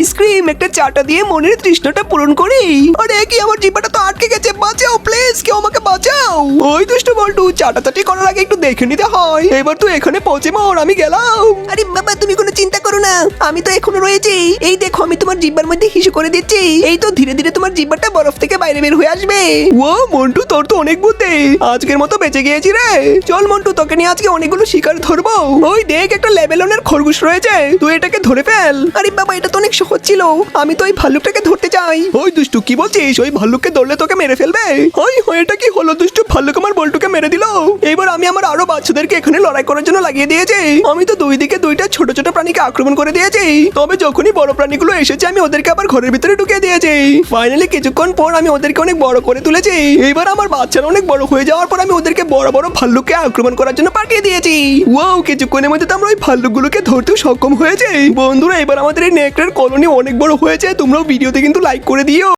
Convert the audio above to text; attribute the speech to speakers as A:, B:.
A: Ice cream একটা চাটা দিয়ে মনের তৃষ্ণাটা পূরণ করি। আরে কি আমার জিহ্বাটা তো আটকে গেছে, বাঁচাও প্লিজ, কেউ আমাকে বাঁচাও। ওই দুষ্টু বল্টু, চাটাচাটি করার আগে একটু দেখে নিতে হয়। এবার তুই এখানে পৌঁছে মর, আমি গেলাম। আরে বাবা তুমি কোনো চিন্তা করো না, আমি তো এখনো রয়েছি। এই দেখো আমি তোমার জিহ্বার মধ্যে হিসু করে দিচ্ছি। এই তো ধীরে ধীরে তোমার জিহ্বাটা বরফ থেকে বাইরে বের হয়ে আসবে। ও মন্টু, তোর তো অনেক বুদ্ধি, আজকের মতো বেঁচে গিয়েছি রে। চল মন্টু, তোকে নিয়ে আজকে অনেকগুলো শিকার ধরবো। ওই দেখ একটা লেবেলনের খরগোশ রয়েছে, তুই এটাকে ধরে ফেল। আরে বাবা এটা তো অনেক সহজ ছিল, আমি তো ওই ভাল্লুকটাকে ধরতে চাই। ওই দুষ্টু কি বলছিস, ওই ভাল্লুককে ধরলে তোকে মেরে ফেলবে? ওই এটা কি হলো দুষ্টু, ভাল্লুক আমার বল্টুকে মেরে দিল। এবার আমি আমার আরো বাচ্চাদেরকে এখানে লড়াই করার জন্য লাগিয়ে দিয়েছি। আমি তো দুই দিকে দুইটা ছোট ছোট প্রাণীকে আক্রমণ করে দিয়েছি, তবে যখনই বড় প্রাণীগুলো এসেছে আমি ওদেরকে আবার ঘরের ভিতরে ঢুকিয়ে দিয়েছি। ফাইনালি কিছুক্ষণ পর আমি ওদেরকে অনেক বড় করে তুলেছি। এবার আমার বাচ্চারা অনেক বড় হয়ে যাওয়ার পর আমি ওদেরকে বড় বড় ভাল্লুককে আক্রমণ করার জন্য পাঠিয়ে দিয়েছি। ওয়াও, কিছুক্ষণের মধ্যে তো আমরা ওই ভাল্লুকগুলোকে ধরতেও সক্ষম হয়েছে। বন্ধুরা এবার আমাদের এই নেকড়ের কলোনি অনেক বড় হয়েছে, তোমরাও ভিডিওতে কিন্তু লাইক করে দিও।